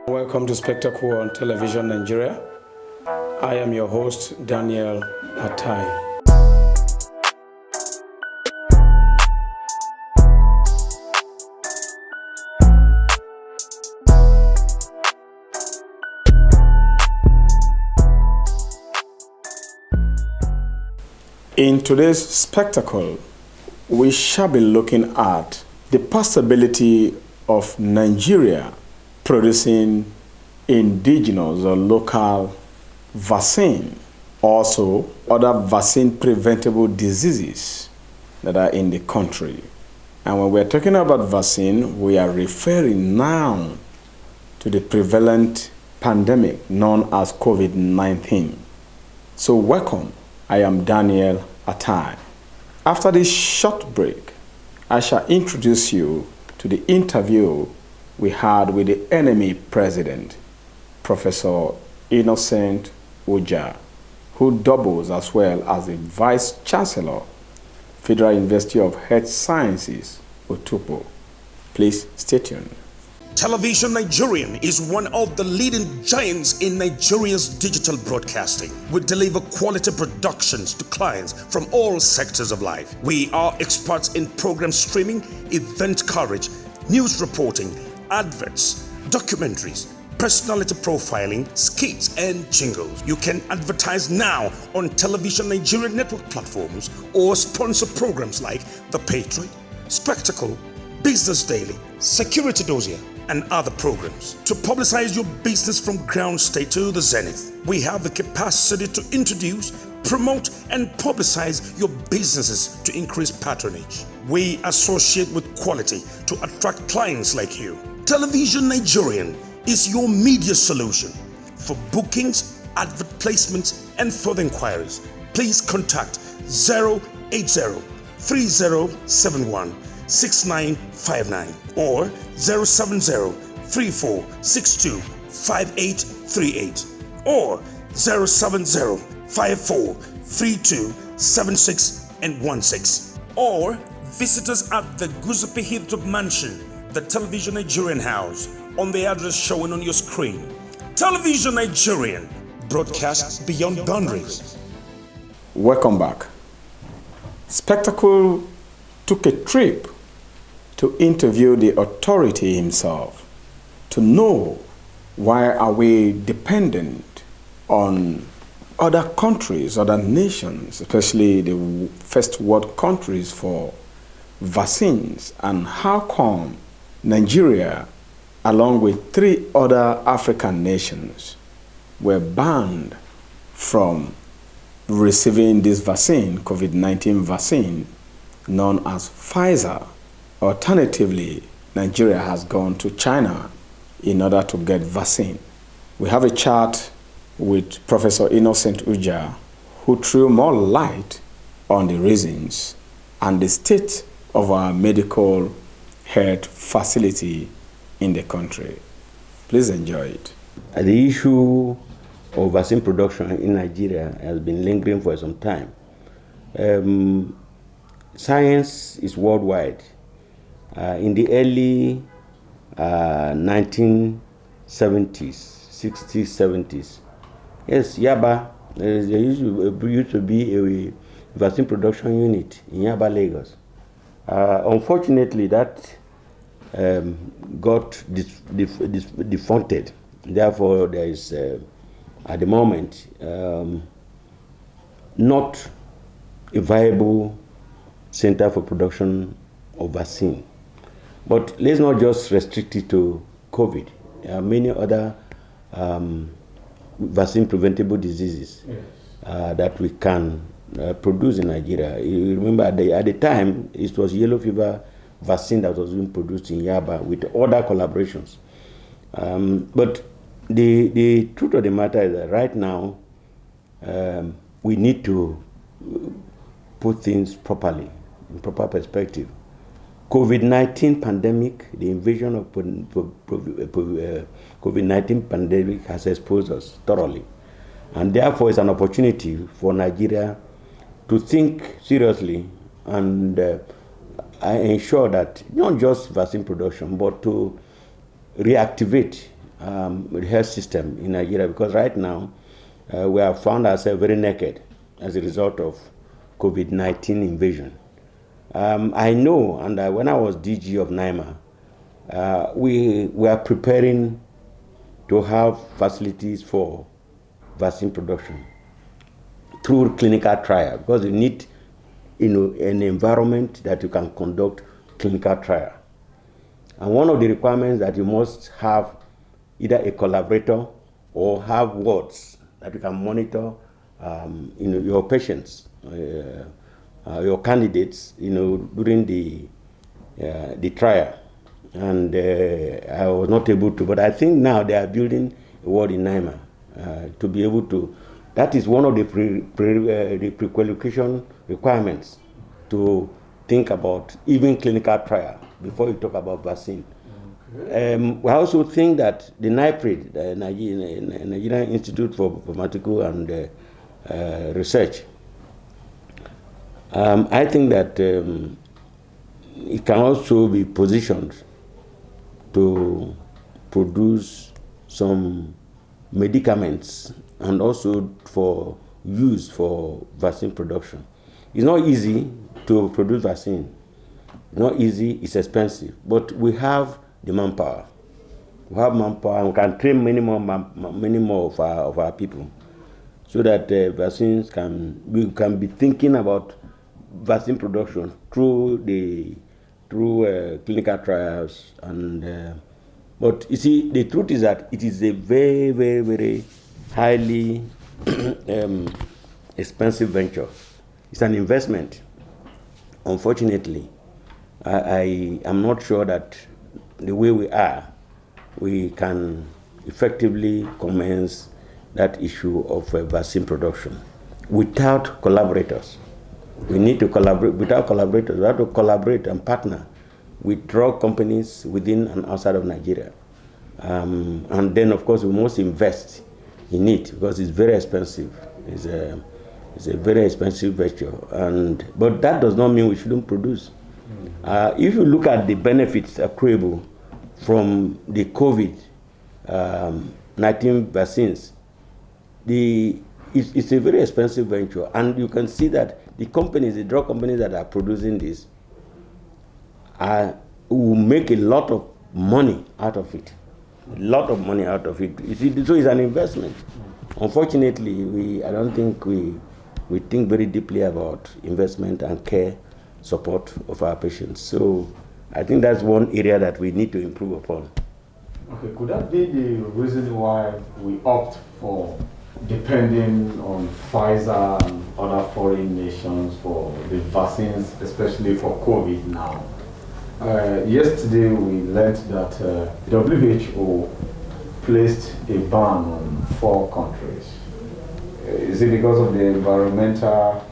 Welcome to Spectacle on Television Nigeria. I am your host, Daniel Atai. In today's spectacle, we shall be looking at the possibility of Nigeria producing indigenous or local vaccine, also other vaccine preventable diseases that are in the country. And when we're talking about vaccine, we are referring now to the prevalent pandemic known as COVID-19. So welcome. I am Daniel Atai. After this short break, I shall introduce you to the interview we had with the enemy president, Professor Innocent Uja, who doubles as well as the Vice Chancellor, Federal University of Health Sciences, Otupo. Please stay tuned. Television Nigerian is one of the leading giants in Nigeria's digital broadcasting. We deliver quality productions to clients from all sectors of life. We are experts in program streaming, event coverage, news reporting, adverts, documentaries, personality profiling, skits, and jingles. You can advertise now on Television Nigerian network platforms or sponsor programs like The Patriot, Spectacle, Business Daily, Security Dossier, and other programs. To publicize your business from ground state to the zenith, we have the capacity to introduce, promote, and publicize your businesses to increase patronage. We associate with quality to attract clients like you. Television Nigerian is your media solution. For bookings, advert placements, and further inquiries, please contact 080-3071-6959 or 070-3462-5838 or 070-5432-7616 or visit us at the Guzupi Hilltop Mansion, the Television Nigerian House, on the address showing on your screen. Television Nigerian, broadcasts beyond boundaries. Welcome back. Spectacle took a trip to interview the authority himself to know why are we dependent on other countries, other nations, especially the first world countries for vaccines, and how come Nigeria, along with 3 other African nations, were banned from receiving this vaccine, COVID-19 vaccine, known as Pfizer. Alternatively, Nigeria has gone to China in order to get vaccine. We have a chat with Professor Innocent Uja, who threw more light on the reasons and the state of our medical health facility in the country. Please enjoy it. The issue of vaccine production in Nigeria has been lingering for some time. Science is worldwide. In the early 1970s, 60s, 70s, yes, Yaba, there used to be a vaccine production unit in Yaba, Lagos. Unfortunately, that got defunct. Therefore, there is, at the moment, not a viable center for production of vaccine. But let's not just restrict it to COVID. There are many other vaccine preventable diseases that we can produce in Nigeria. You remember at the time, it was yellow fever vaccine that was being produced in Yaba with other collaborations. But the truth of the matter is that right now, we need to put things properly, in proper perspective. COVID-19 pandemic, the invasion of COVID-19 pandemic has exposed us thoroughly. And therefore, it's an opportunity for Nigeria to think seriously and ensure that not just vaccine production, but to reactivate the health system in Nigeria, because right now we have found ourselves very naked as a result of COVID-19 invasion. I know, and when I was DG of NIMA, we are preparing to have facilities for vaccine production through clinical trial, because you need an environment that you can conduct clinical trial. And one of the requirements that you must have either a collaborator or have wards that you can monitor your patients, your candidates, during the trial. And I was not able to, but I think now they are building a ward in NIMA to be able to. That is one of the pre-qualification requirements to think about even clinical trial before you talk about vaccine. Okay. We also think that the NIPRID, the Nigerian Institute for Pharmaceutical and Research, I think that it can also be positioned to produce some medicaments and also for use for vaccine production. It's not easy to produce vaccine. It's not easy, it's expensive, but we have the manpower. We have manpower and we can train many more of our people so that vaccines we can be thinking about vaccine production through clinical trials. And but you see, the truth is that it is a very, very, very highly expensive venture. It's an investment. Unfortunately, I am not sure that the way we can effectively commence that issue of vaccine production without collaborators. We need to collaborate. Without collaborators, we have to collaborate and partner with drug companies within and outside of Nigeria. And then, of course, we must invest in it because it's very expensive. It's a very expensive venture. But that does not mean we shouldn't produce. If you look at the benefits accruable from the COVID-19 vaccines, it's a very expensive venture. And you can see that the drug companies that are producing this will make a lot of money out of it. A lot of money out of it. So it's an investment. Unfortunately, I don't think we think very deeply about investment and care support of our patients. So I think that's one area that we need to improve upon. Okay, could that be the reason why we opt for depending on Pfizer and other foreign nations for the vaccines, especially for COVID now? Yesterday we learned that WHO placed a ban on 4 countries. Is it because of the environmental,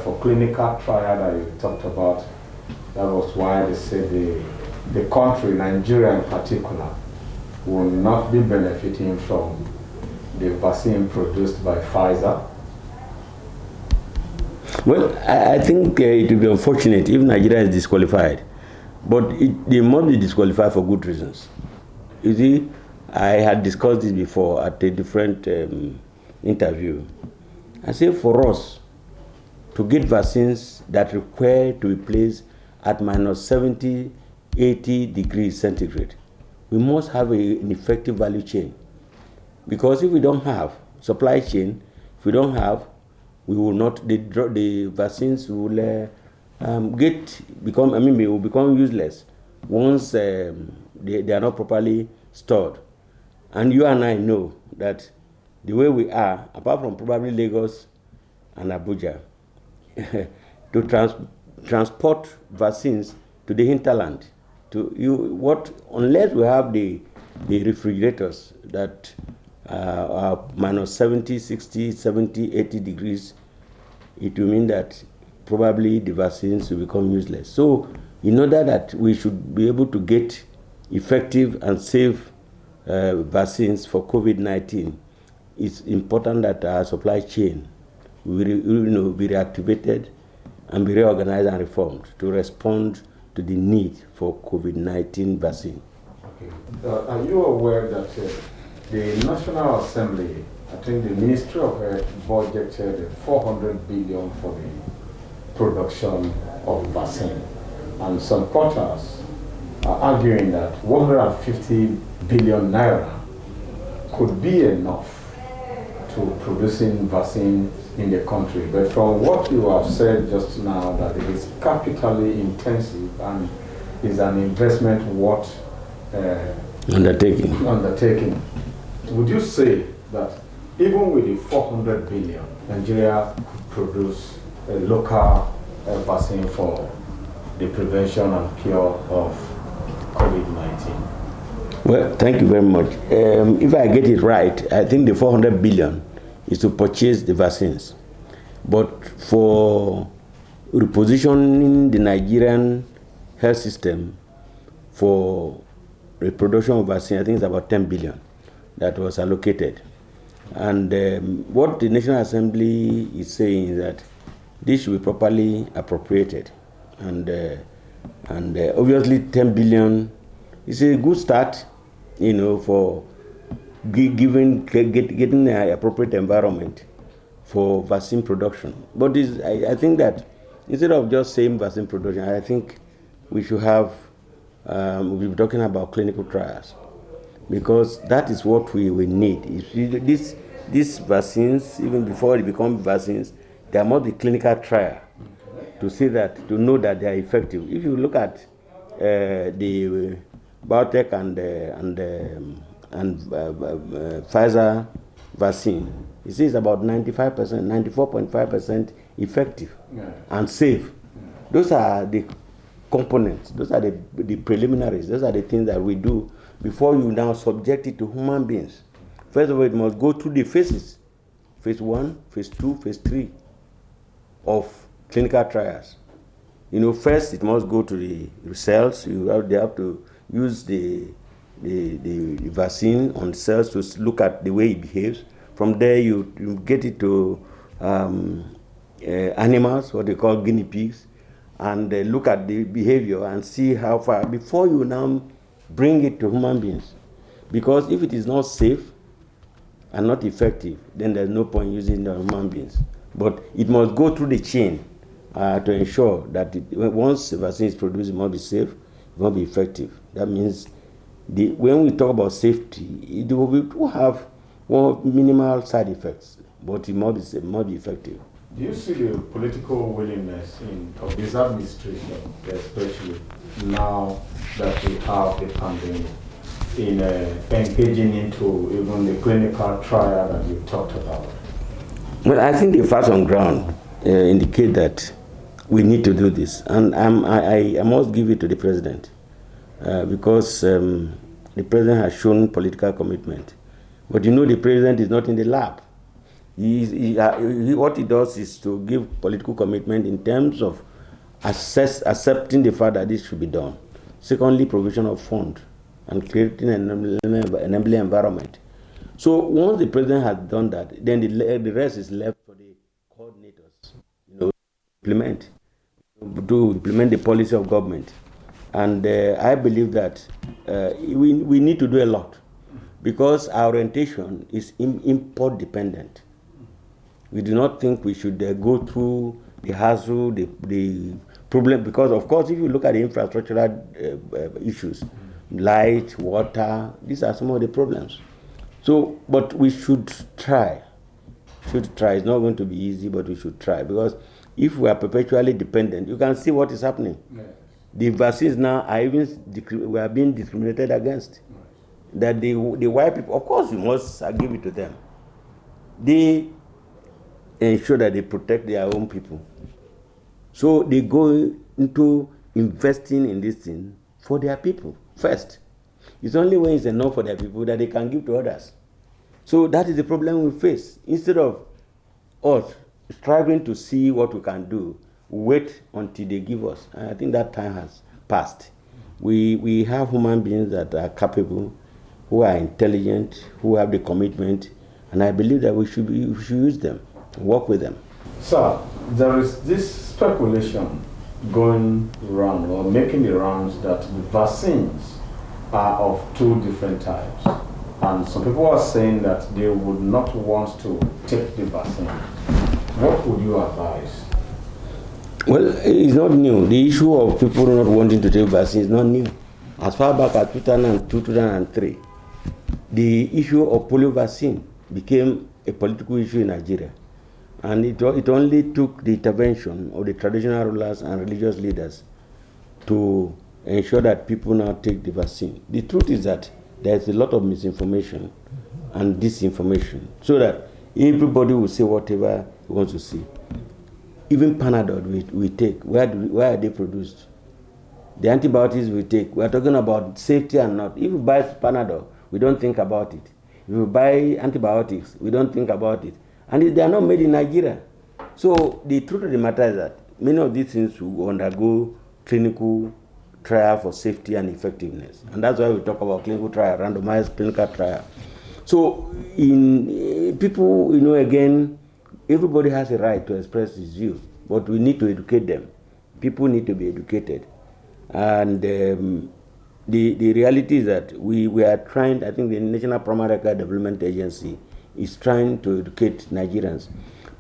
for clinical trial that you talked about? That was why they said the country, Nigeria in particular, will not be benefiting from the vaccine produced by Pfizer? Well, I think it will be unfortunate if Nigeria is disqualified, but they must be disqualified for good reasons. You see, I had discussed this before at a different interview. I say for us to get vaccines that require to be placed at minus 70, 80 degrees centigrade, we must have an effective value chain. Because if we don't have supply chain, if we don't have, we will not, the vaccines will become useless once they are not properly stored. And you and I know that the way we are, apart from probably Lagos and Abuja, to transport vaccines to the hinterland, unless we have the refrigerators that are minus 70, 60, 70, 80 degrees, it will mean that probably the vaccines will become useless. So in order that we should be able to get effective and safe vaccines for COVID-19, it's important that our supply chain will be reactivated and be reorganized and reformed to respond to the need for COVID-19 vaccine. Are you aware that the National Assembly, I think the Ministry of Health budgeted 400 billion for the production of vaccine, and some quarters are arguing that 150 billion naira could be enough to producing vaccine in the country. But from what you have said just now, that it is capitally intensive and is an investment worth undertaking. Would you say that even with the 400 billion, Nigeria could produce a local vaccine for the prevention and cure of COVID-19? Well, thank you very much. If I get it right, I think the 400 billion is to purchase the vaccines. But for repositioning the Nigerian health system for the production of vaccine, I think it's about 10 billion that was allocated. And what the National Assembly is saying is that this should be properly appropriated. And obviously 10 billion is a good start, for getting an appropriate environment for vaccine production. But I think that instead of just saying vaccine production, I think we should have, we'll be talking about clinical trials, because that is what we need. These vaccines, even before they become vaccines, there must be clinical trial to know that they are effective. If you look at the biotech and Pfizer vaccine, it says about 95%, 94.5% effective and safe. Those are the components, those are the preliminaries, those are the things that we do before you now subject it to human beings. First of all, it must go through the phases, phase 1, phase 2, phase 3 of clinical trials. First it must go to the cells. They have to use the vaccine on cells to look at the way it behaves. From there, you get it to animals, what they call guinea pigs, and look at the behavior and see how far before you now bring it to human beings. Because if it is not safe and not effective, then there's no point using it on human beings. But it must go through the chain to ensure that once the vaccine is produced, it must be safe, it must be effective. That means when we talk about safety, it will have minimal side effects, but it must be effective. Do you see the political willingness of this administration, especially now that we have the pandemic, in engaging into even the clinical trial that you talked about? Well, I think the facts on ground indicate that we need to do this, and I must give it to the president because the president has shown political commitment. But the president is not in the lab. What he does is to give political commitment in terms of accepting the fact that this should be done. Secondly, provision of funds and creating an enabling environment. So once the president has done that, then the rest is left for the coordinators, to implement the policy of government. And I believe that we need to do a lot, because our orientation is import dependent. We do not think we should go through the hassle, the problem, because of course if you look at the infrastructural issues, light, water, these are some of the problems. So, but we should try. It's not going to be easy, but we should try, because if we are perpetually dependent, you can see what is happening. Yes. The vaccines now we are being discriminated against. That the white people, of course, we must give it to them. They ensure that they protect their own people. So they go into investing in this thing for their people first. It's only when it's enough for their people that they can give to others. So that is the problem we face. Instead of us striving to see what we can do, wait until they give us. And I think that time has passed. We have human beings that are capable, who are intelligent, who have the commitment, and I believe that we should use them, work with them. Sir, there is this speculation going around or making the rounds that the vaccines are of two different types. And some people are saying that they would not want to take the vaccine. What would you advise? Well, it's not new. The issue of people not wanting to take vaccine is not new. As far back as 2002, 2003, the issue of polio vaccine became a political issue in Nigeria. And it only took the intervention of the traditional rulers and religious leaders to ensure that people now take the vaccine. The truth is that there's a lot of misinformation and disinformation, so that everybody will say whatever he wants to say. Even Panadol we take, where are they produced? The antibiotics we take, we are talking about safety and not. If you buy Panadol, we don't think about it. If you buy antibiotics, we don't think about it. And they are not made in Nigeria. So the truth of the matter is that many of these things will undergo clinical trial for safety and effectiveness. And that's why we talk about clinical trial, randomized clinical trial. So in people, again, everybody has a right to express his view, but we need to educate them. People need to be educated. And the reality is that we are trying, I think the National Primary Care Development Agency is trying to educate Nigerians.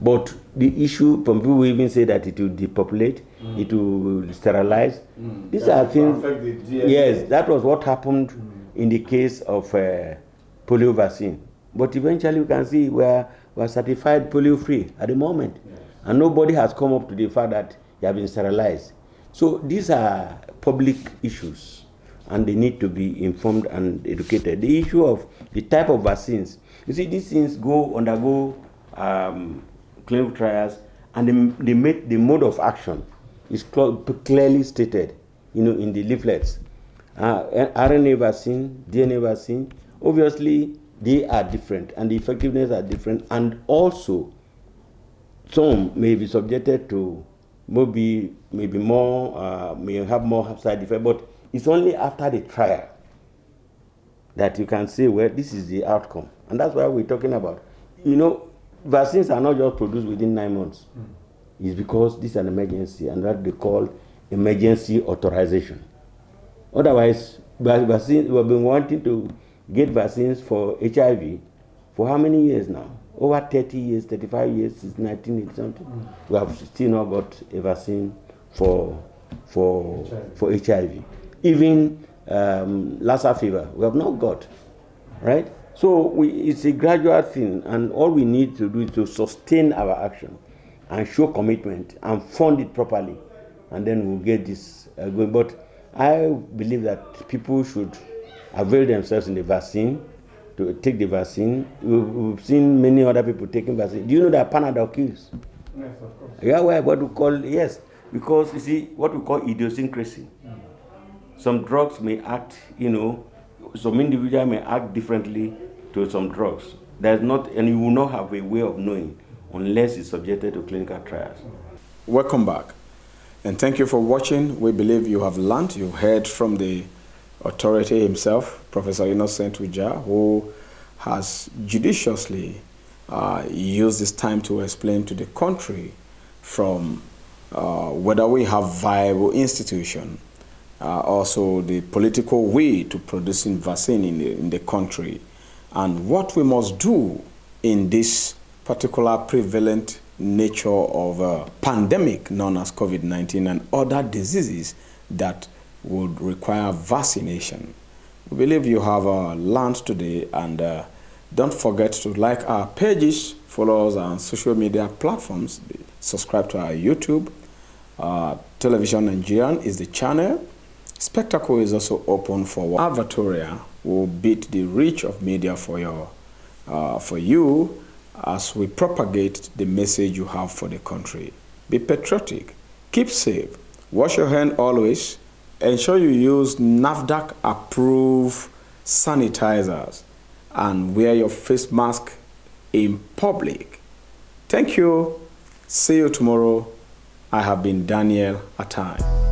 But the issue, some people even say that it will depopulate, it will sterilize. These are things, yes, that was what happened in the case of polio vaccine. But eventually we can see we're certified polio-free at the moment. Yes. And nobody has come up to the fact that they have been sterilized. So these are public issues, and they need to be informed and educated. The issue of the type of vaccines, you see, these things undergo clinical trials, and the mode of action is clearly stated, in the leaflets. RNA vaccine, DNA vaccine, obviously they are different, and the effectiveness are different, and also some may be subjected to maybe more, may have more side effects, but it's only after the trial that you can say, well, this is the outcome. And that's why we're talking about, vaccines are not just produced within 9 months. It's because this is an emergency, and that they call emergency authorization. Otherwise, vaccines, we've been wanting to get vaccines for HIV for how many years now? Over 30 years, 35 years, since 1980 something. We have still not got a vaccine for HIV. Even Lassa fever, we have not got, right? So it's a gradual thing, and all we need to do is to sustain our action and show commitment and fund it properly, and then we'll get this going. But I believe that people should avail themselves in the vaccine, to take the vaccine. We've seen many other people taking vaccine. Do you know that Panadol kills? Yes, of course. Yeah, what we call, yes, because you see, what we call idiosyncrasy. Some drugs may act, some individual may act differently to some drugs. There's not, and you will not have a way of knowing unless it's subjected to clinical trials. Welcome back, and thank you for watching. We believe you have learned. You heard from the authority himself, Professor Innocent Uja, who has judiciously used this time to explain to the country from whether we have viable institution, also the political way to producing vaccine in the country, and what we must do in this particular prevalent nature of a pandemic known as COVID-19 and other diseases that would require vaccination. We believe you have learned today, and don't forget to like our pages, follow us on social media platforms, subscribe to our YouTube. Television Nigerian is the channel. Spectacle is also open for advertorial. Will beat the reach of media for you as we propagate the message you have for the country. Be patriotic, keep safe, wash your hand always, ensure you use NAFDAC approved sanitizers, and wear your face mask in public. Thank you. See you tomorrow. I have been Daniel Atai.